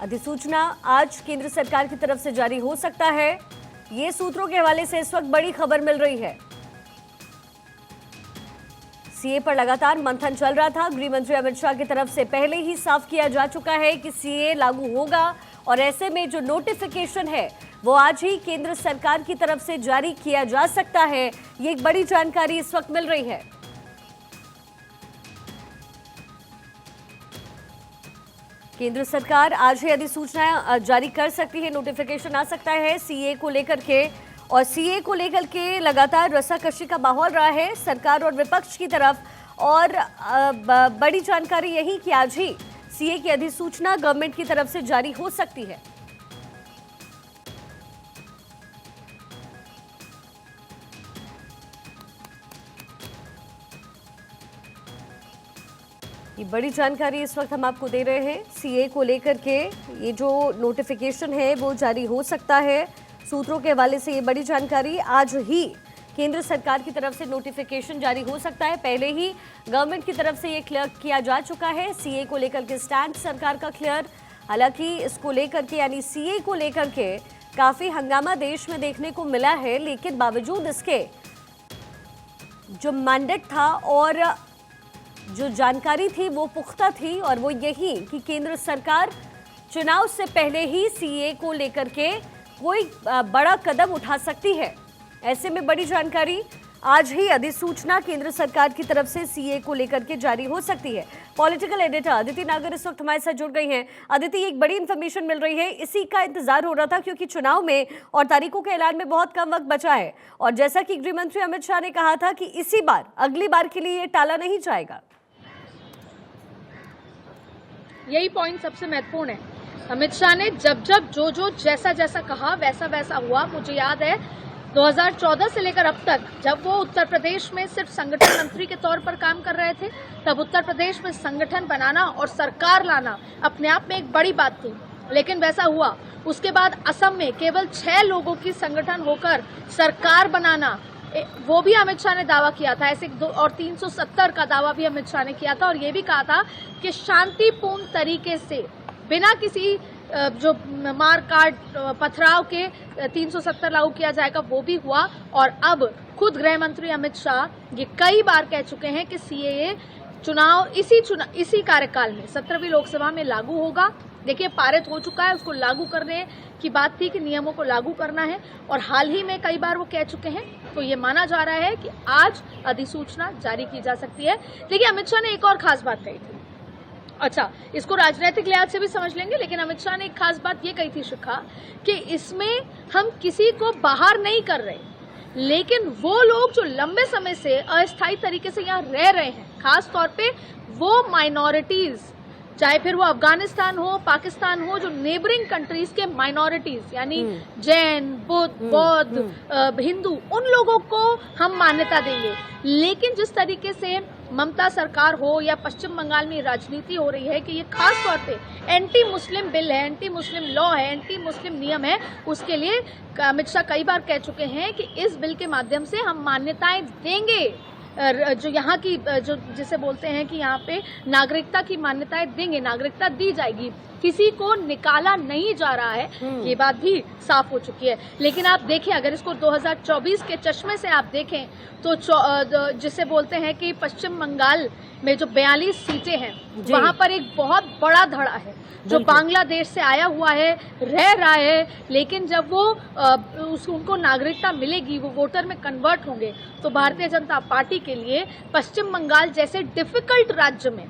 अधिसूचना आज केंद्र सरकार की तरफ से जारी हो सकता है। ये सूत्रों के हवाले से इस वक्त बड़ी खबर मिल रही है। सीए पर लगातार मंथन चल रहा था। गृह मंत्री अमित शाह की तरफ से पहले ही साफ किया जा चुका है कि सीए लागू होगा और ऐसे में जो नोटिफिकेशन है वो आज ही केंद्र सरकार की तरफ से जारी किया जा सकता है। ये एक बड़ी जानकारी इस वक्त मिल रही है। केंद्र सरकार आज ही अधिसूचना जारी कर सकती है, नोटिफिकेशन आ सकता है सीए को लेकर के। और सीए को लेकर के लगातार रस्साकशी का माहौल रहा है सरकार और विपक्ष की तरफ। और बड़ी जानकारी यही कि आज ही सीए की अधिसूचना गवर्नमेंट की तरफ से जारी हो सकती है। ये बड़ी जानकारी इस वक्त हम आपको दे रहे हैं। सीए को लेकर के ये जो नोटिफिकेशन है वो जारी हो सकता है। सूत्रों के हवाले से ये बड़ी जानकारी, आज ही केंद्र सरकार की तरफ से नोटिफिकेशन जारी हो सकता है। पहले ही गवर्नमेंट की तरफ से ये क्लियर किया जा चुका है। सीए को लेकर के स्टैंड सरकार का क्लियर। हालांकि इसको लेकर के यानी सीए को लेकर के काफी हंगामा देश में देखने को मिला है, लेकिन बावजूद इसके जो मैंडेट था और जो जानकारी थी वो पुख्ता थी, और वो यही कि केंद्र सरकार चुनाव से पहले ही सीए को लेकर के कोई बड़ा कदम उठा सकती है। ऐसे में बड़ी जानकारी, आज ही अधिसूचना केंद्र सरकार की तरफ से सीए को लेकर के जारी हो सकती है। पॉलिटिकल एडिटर अदिति नागर इस वक्त हमारे साथ जुड़ गई हैं। अदिति, एक बड़ी इंफॉर्मेशन मिल रही है, इसी का इंतजार हो रहा था क्योंकि चुनाव में और तारीखों के ऐलान में बहुत कम वक्त बचा है, और जैसा कि गृह मंत्री अमित शाह ने कहा था कि इसी बार अगली बार के लिए ये टाला नहीं जाएगा। यही पॉइंट सबसे महत्वपूर्ण है। अमित शाह ने जब जो जैसा जैसा कहा वैसा वैसा हुआ। मुझे याद है 2014 से लेकर अब तक, जब वो उत्तर प्रदेश में सिर्फ संगठन मंत्री के तौर पर काम कर रहे थे, तब उत्तर प्रदेश में संगठन बनाना और सरकार लाना अपने आप में एक बड़ी बात थी, लेकिन वैसा हुआ। उसके बाद असम में केवल 6 लोगों की संगठन होकर सरकार बनाना, वो भी अमित शाह ने दावा किया था। ऐसे 370 का दावा भी अमित शाह ने किया था, और ये भी कहा था कि शांतिपूर्ण तरीके से बिना किसी जो मार काट पथराव के 370 लागू किया जाएगा, वो भी हुआ। और अब खुद गृह मंत्री अमित शाह ये कई बार कह चुके हैं कि सीएए इसी कार्यकाल में 17वीं लोकसभा में लागू होगा। देखिए, पारित हो चुका है, उसको लागू करने की बात थी कि नियमों को लागू करना है, और हाल ही में कई बार वो कह चुके हैं। तो ये माना जा रहा है कि आज अधिसूचना जारी की जा सकती है। देखिए, अमित शाह ने एक और खास बात कही थी। अच्छा, इसको राजनीतिक लिहाज से भी समझ लेंगे, लेकिन अमित शाह ने एक खास बात ये कही थी शिखा, कि इसमें हम किसी को बाहर नहीं कर रहे, लेकिन वो लोग जो लंबे समय से अस्थायी तरीके से यहाँ रह रहे हैं, खास तौर पे वो माइनॉरिटीज, चाहे फिर वो अफगानिस्तान हो, पाकिस्तान हो, जो नेबरिंग कंट्रीज के माइनॉरिटीज यानी जैन, बौद्ध, हिंदू, उन लोगों को हम मान्यता देंगे। लेकिन जिस तरीके से ममता सरकार हो या पश्चिम बंगाल में राजनीति हो रही है कि ये खास तौर पे एंटी मुस्लिम बिल है, एंटी मुस्लिम लॉ है, एंटी मुस्लिम नियम है, उसके लिए अमित शाह कई बार कह चुके हैं कि इस बिल के माध्यम से हम मान्यताएं देंगे, जो यहाँ की जो जिसे बोलते हैं कि यहाँ पे नागरिकता की मान्यताएं देंगे, नागरिकता दी जाएगी, किसी को निकाला नहीं जा रहा है। ये बात भी साफ हो चुकी है। लेकिन आप देखें, अगर इसको 2024 के चश्मे से आप देखें तो जिसे बोलते हैं कि पश्चिम बंगाल में जो 42 सीटें हैं, वहां पर एक बहुत बड़ा धड़ा है जो बांग्लादेश से आया हुआ है, रह रहा है, लेकिन जब वो उनको नागरिकता मिलेगी, वो वोटर में कन्वर्ट होंगे, तो भारतीय जनता पार्टी के लिए पश्चिम बंगाल जैसे डिफिकल्ट राज्य में,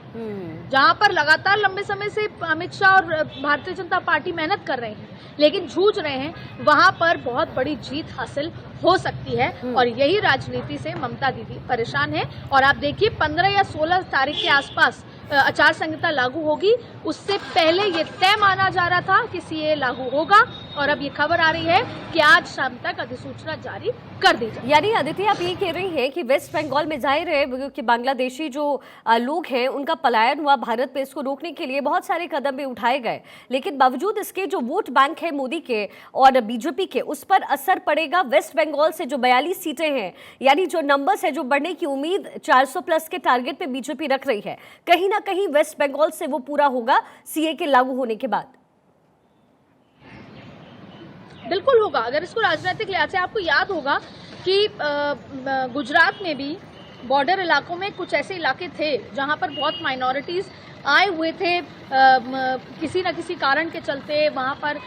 जहां पर लगातार लंबे समय से अमित शाह और भारतीय जनता पार्टी मेहनत कर रहे हैं लेकिन जूझ रहे हैं, वहां पर बहुत बड़ी जीत हासिल हो सकती है। और यही राजनीति से ममता दीदी परेशान है। और आप देखिए, 15 या 16 तारीख के आसपास आचार संहिता लागू होगी। उससे पहले ये तय माना जा रहा था कि सीए लागू होगा, और अब ये खबर आ रही है कि आज शाम तक अधिसूचना जारी कर दी जाए। यानी अदिति, आप ये कह रही हैं कि वेस्ट बंगाल में जाहिर है कि बांग्लादेशी जो लोग हैं उनका पलायन हुआ भारत पे, इसको रोकने के लिए बहुत सारे कदम भी उठाए गए, लेकिन बावजूद इसके जो वोट बैंक है मोदी के और बीजेपी के, उस पर असर पड़ेगा। वेस्ट बंगाल से जो 42 सीटें हैं, यानी जो नंबर्स है, जो बढ़ने की उम्मीद 400 प्लस के टारगेट पे बीजेपी रख रही है, कहीं ना कहीं वेस्ट बंगाल से वो पूरा होगा सीए के लागू होने के बाद। बिल्कुल होगा। अगर इसको राजनीतिक लिहाज से, आपको याद होगा कि गुजरात में भी बॉर्डर इलाकों में कुछ ऐसे इलाके थे जहां पर बहुत माइनॉरिटीज़ आए हुए थे, किसी न किसी कारण के चलते, वहां पर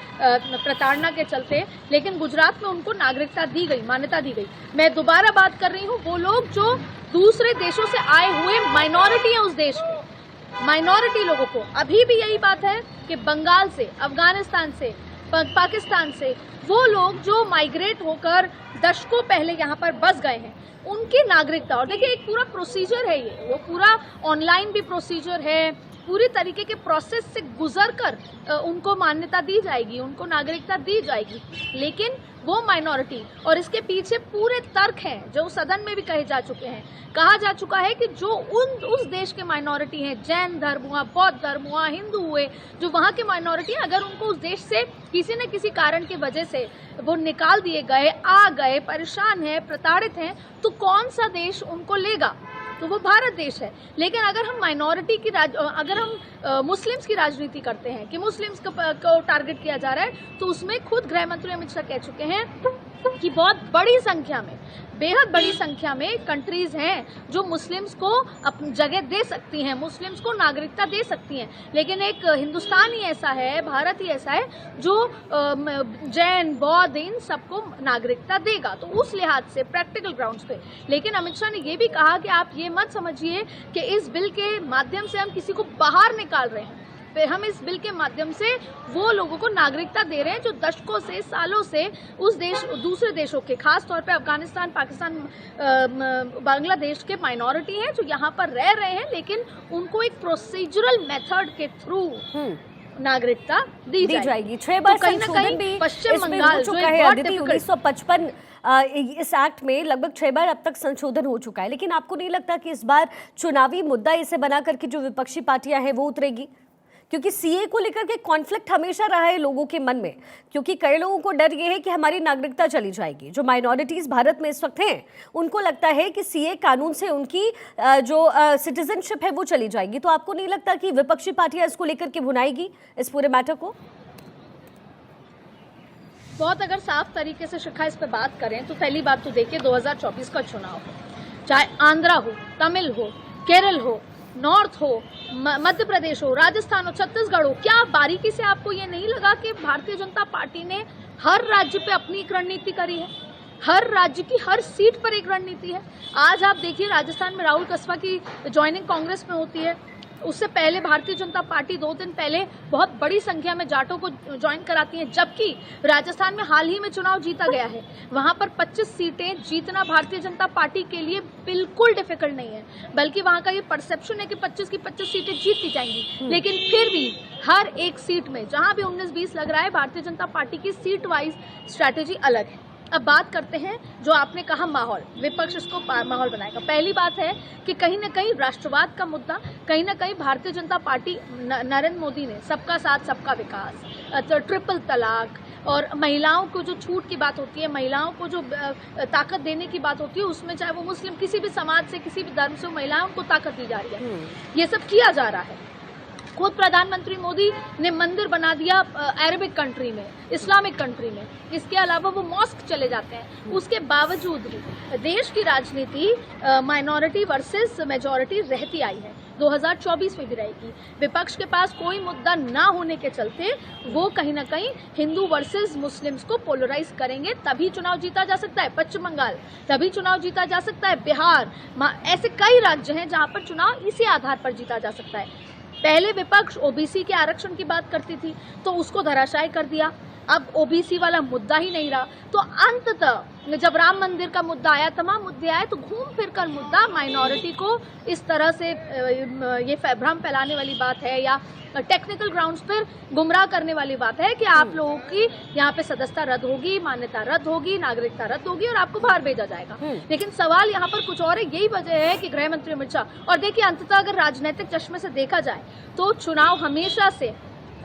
प्रताड़ना के चलते, लेकिन गुजरात में उनको नागरिकता दी गई, मान्यता दी गई। मैं दोबारा बात कर रही हूँ, वो लोग जो दूसरे देशों से आए हुए माइनॉरिटी है उस देश के, माइनॉरिटी लोगों को, अभी भी यही बात है कि बंगाल से, अफगानिस्तान से, पाकिस्तान से वो लोग जो माइग्रेट होकर दशकों पहले यहाँ पर बस गए हैं, उनकी नागरिकता, और देखिए एक पूरा प्रोसीजर है ये, वो पूरा ऑनलाइन भी प्रोसीजर है, पूरी तरीके के प्रोसेस से गुजरकर उनको मान्यता दी जाएगी, उनको नागरिकता दी जाएगी। लेकिन वो माइनॉरिटी, और इसके पीछे पूरे तर्क हैं जो सदन में भी कहे जा चुके हैं, कहा जा चुका है कि जो उस देश के माइनॉरिटी हैं, जैन धर्म हुआ, बौद्ध धर्म हुआ, हिंदू हुए, जो वहाँ के माइनॉरिटी हैं, अगर उनको उस देश से किसी न किसी कारण की वजह से वो निकाल दिए गए, आ गए, परेशान है, प्रताड़ित हैं, तो कौन सा देश उनको लेगा? तो वो भारत देश है। लेकिन अगर हम माइनॉरिटी की अगर हम मुस्लिम्स की राजनीति करते हैं कि मुस्लिम्स को टारगेट किया जा रहा है, तो उसमें खुद गृह मंत्री अमित शाह कह चुके हैं कि बहुत बड़ी संख्या में, बेहद बड़ी संख्या में कंट्रीज हैं जो मुस्लिम्स को अपनी जगह दे सकती हैं, मुस्लिम्स को नागरिकता दे सकती हैं, लेकिन एक हिंदुस्तान ही ऐसा है, भारत ही ऐसा है जो जैन, बौद्ध, इन सबको नागरिकता देगा। तो उस लिहाज से प्रैक्टिकल ग्राउंड्स पे, लेकिन अमित शाह ने ये भी कहा कि आप ये मत समझिए कि इस बिल के माध्यम से हम किसी को बाहर निकाल रहे हैं, हम इस बिल के माध्यम से वो लोगों को नागरिकता दे रहे हैं जो दशकों से, सालों से उस देश, दूसरे देशों के, खास तौर पे अफगानिस्तान, पाकिस्तान, बांग्लादेश के माइनॉरिटी हैं जो यहाँ पर रह रहे हैं, लेकिन उनको एक प्रोसीजरल मेथड के थ्रू नागरिकता दी जाएगी। 6 बार तो कहीं ना संशोधन कहीं भी पश्चिम इसमें बंगाल हो जो चुका एक है। बहुत अदिति, difficult- 1955 इस एक्ट में लगभग 6 बार अब तक संशोधन हो चुका है, लेकिन आपको नहीं लगता कि इस बार चुनावी मुद्दा इसे बना करके जो विपक्षी पार्टियां हैं वो उतरेगी? क्योंकि सीए को लेकर के कॉन्फ्लिक्ट हमेशा रहा है लोगों के मन में, क्योंकि कई लोगों को डर ये है कि हमारी नागरिकता चली जाएगी। जो माइनॉरिटीज भारत में इस वक्त हैं, उनको लगता है कि सीए कानून से उनकी जो सिटीजनशिप है वो चली जाएगी। तो आपको नहीं लगता कि विपक्षी पार्टियां इसको लेकर के भुनाएगी इस पूरे मैटर को? बहुत अगर साफ तरीके से शिखा इस पे बात करें तो पहली बात तो देखिए 2024 का चुनाव, चाहे आंध्रा हो, तमिल हो, केरल हो, नॉर्थ हो, मध्य प्रदेश हो, राजस्थान हो, छत्तीसगढ़ हो, क्या बारीकी से आपको ये नहीं लगा कि भारतीय जनता पार्टी ने हर राज्य पे अपनी एक रणनीति करी है? हर राज्य की हर सीट पर एक रणनीति है। आज आप देखिए राजस्थान में राहुल कस्वा की ज्वाइनिंग कांग्रेस में होती है, उससे पहले भारतीय जनता पार्टी 2 दिन पहले बहुत बड़ी संख्या में जाटों को ज्वाइन कराती है, जबकि राजस्थान में हाल ही में चुनाव जीता गया है, वहां पर 25 सीटें जीतना भारतीय जनता पार्टी के लिए बिल्कुल डिफिकल्ट नहीं है, बल्कि वहां का ये परसेप्शन है कि 25 की 25 सीटें जीती जाएंगी। लेकिन फिर भी हर एक सीट में जहां भी 19-20 लग रहा है, भारतीय जनता पार्टी की सीट वाइज स्ट्रैटेजी अलग है। अब बात करते हैं जो आपने कहा माहौल, विपक्ष इसको माहौल बनाएगा। पहली बात है कि कहीं ना कहीं राष्ट्रवाद का मुद्दा, कहीं ना कहीं भारतीय जनता पार्टी, नरेंद्र मोदी ने सबका साथ सबका विकास, ट्रिपल तलाक, और महिलाओं को जो छूट की बात होती है, महिलाओं को जो ताकत देने की बात होती है, उसमें चाहे वो मुस्लिम किसी भी समाज से, किसी भी धर्म से, महिलाओं को ताकत दी जा रही है, ये सब किया जा रहा है। खुद प्रधानमंत्री मोदी ने मंदिर बना दिया अरबिक कंट्री में, इस्लामिक कंट्री में, इसके अलावा वो मॉस्क चले जाते हैं। उसके बावजूद भी देश की राजनीति माइनॉरिटी वर्सेस मेजॉरिटी रहती आई है, 2024 में भी रहेगी। विपक्ष के पास कोई मुद्दा ना होने के चलते वो कहीं ना कहीं हिंदू वर्सेस मुस्लिम्स को पोलराइज करेंगे, तभी चुनाव जीता जा सकता है। पश्चिम बंगाल तभी चुनाव जीता जा सकता है, बिहार, ऐसे कई राज्य हैं जहां पर चुनाव इसी आधार पर जीता जा सकता है। पहले विपक्ष ओबीसी के आरक्षण की बात करती थी तो उसको धराशायी कर दिया, अब ओबीसी वाला मुद्दा ही नहीं रहा, तो अंततः जब राम मंदिर का मुद्दा आया, तमाम मुद्दे आए, तो घूम फिर कर मुद्दा माइनॉरिटी को इस तरह से ये भ्रम फैलाने वाली बात है या टेक्निकल ग्राउंड्स पर गुमराह करने वाली बात है कि आप लोगों की यहाँ पे सदस्यता रद्द होगी, मान्यता रद्द होगी, नागरिकता रद्द होगी और आपको बाहर भेजा जाएगा। लेकिन सवाल यहाँ पर कुछ और है। यही वजह है कि गृह मंत्री अमित शाह, और देखिए अंततः अगर राजनीतिक चश्मे से देखा जाए तो चुनाव हमेशा से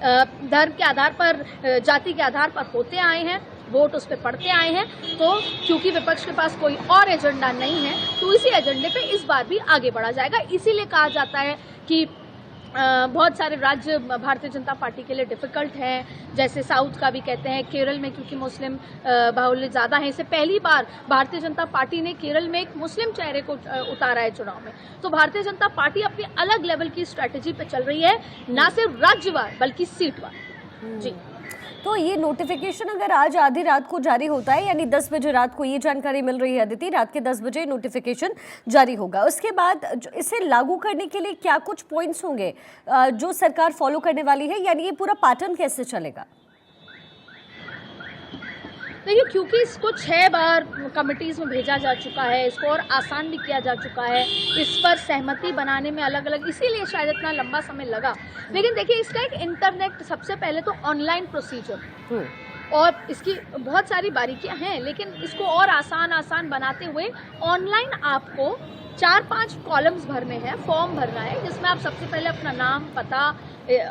धर्म के आधार पर, जाति के आधार पर होते आए हैं, वोट उस पर पड़ते आए हैं। तो क्योंकि विपक्ष के पास कोई और एजेंडा नहीं है तो इसी एजेंडे पे इस बार भी आगे बढ़ा जाएगा। इसीलिए कहा जाता है कि बहुत सारे राज्य भारतीय जनता पार्टी के लिए डिफ़िकल्ट हैं, जैसे साउथ का भी कहते हैं, केरल में क्योंकि मुस्लिम बाहुल्य ज़्यादा है। इससे पहली बार भारतीय जनता पार्टी ने केरल में एक मुस्लिम चेहरे को उतारा है चुनाव में। तो भारतीय जनता पार्टी अपनी अलग लेवल की स्ट्रैटेजी पे चल रही है, ना सिर्फ राज्यवार बल्कि सीटवार। जी, तो ये नोटिफिकेशन अगर आज आधी रात को जारी होता है, यानी 10 बजे रात को ये जानकारी मिल रही है अदिति, रात के 10 बजे नोटिफिकेशन जारी होगा, उसके बाद इसे लागू करने के लिए क्या कुछ पॉइंट्स होंगे जो सरकार फॉलो करने वाली है, यानी ये पूरा पैटर्न कैसे चलेगा? देखिए, क्योंकि इसको 6 बार कमिटीज़ में भेजा जा चुका है, इसको और आसान भी किया जा चुका है, इस पर सहमति बनाने में अलग अलग, इसीलिए शायद इतना लंबा समय लगा। लेकिन देखिए, इसका एक इंटरनेट, सबसे पहले तो ऑनलाइन प्रोसीजर और इसकी बहुत सारी बारीकियां हैं, लेकिन इसको और आसान बनाते हुए ऑनलाइन आपको 4-5 कॉलम्स भरने हैं, फॉर्म भरना है, जिसमें आप सबसे पहले अपना नाम, पता,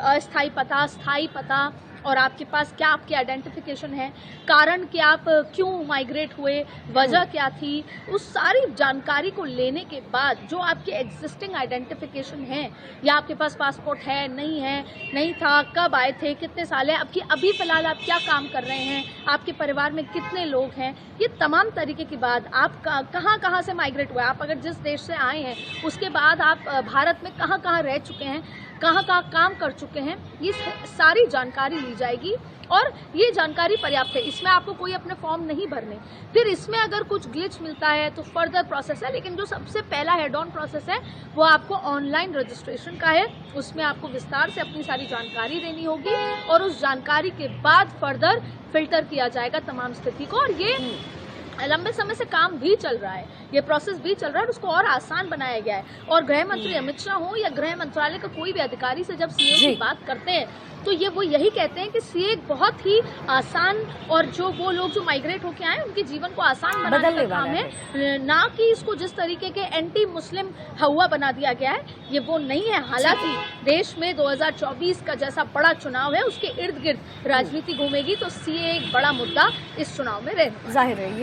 अस्थायी पता, स्थायी पता और आपके पास क्या आपकी आइडेंटिफिकेशन है, कारण कि आप क्यों माइग्रेट हुए, वजह क्या थी, उस सारी जानकारी को लेने के बाद जो आपके एग्जिस्टिंग आइडेंटिफिकेशन है, या आपके पास पासपोर्ट है, नहीं था, कब आए थे, कितने साल है, आपकी अभी फ़िलहाल आप क्या काम कर रहे हैं, आपके परिवार में कितने लोग हैं, ये तमाम तरीके की बात, आप कहाँ से माइग्रेट हुए, आप अगर जिस देश से आए हैं उसके बाद आप भारत में कहाँ रह चुके हैं, कहाँ काम कर चुके हैं, ये सारी जानकारी ली जाएगी और ये जानकारी पर्याप्त है। इसमें आपको कोई अपने फॉर्म नहीं भरने। फिर इसमें अगर कुछ ग्लिच मिलता है तो फर्दर प्रोसेस है, लेकिन जो सबसे पहला हेड ऑन प्रोसेस है वो आपको ऑनलाइन रजिस्ट्रेशन का है। उसमें आपको विस्तार से अपनी सारी जानकारी देनी होगी और उस जानकारी के बाद फर्दर फिल्टर किया जाएगा तमाम स्थिति को, और ये लंबे समय से काम भी चल रहा है, ये प्रोसेस भी चल रहा है और उसको और आसान बनाया गया है। और गृह मंत्री अमित शाह हो या गृह मंत्रालय का कोई भी अधिकारी से जब सीए की बात करते हैं तो वो यही कहते हैं कि सीए बहुत ही आसान, और जो वो लोग जो माइग्रेट होके आए उनके जीवन को आसान बनाने का काम है, ना कि इसको जिस तरीके के एंटी मुस्लिम हवा बना दिया गया है, ये वो नहीं है। हालांकि देश में 2024 का जैसा बड़ा चुनाव है उसके इर्द गिर्द राजनीति घूमेगी, तो सीए एक बड़ा मुद्दा इस चुनाव में रहेगा। जाहिर है।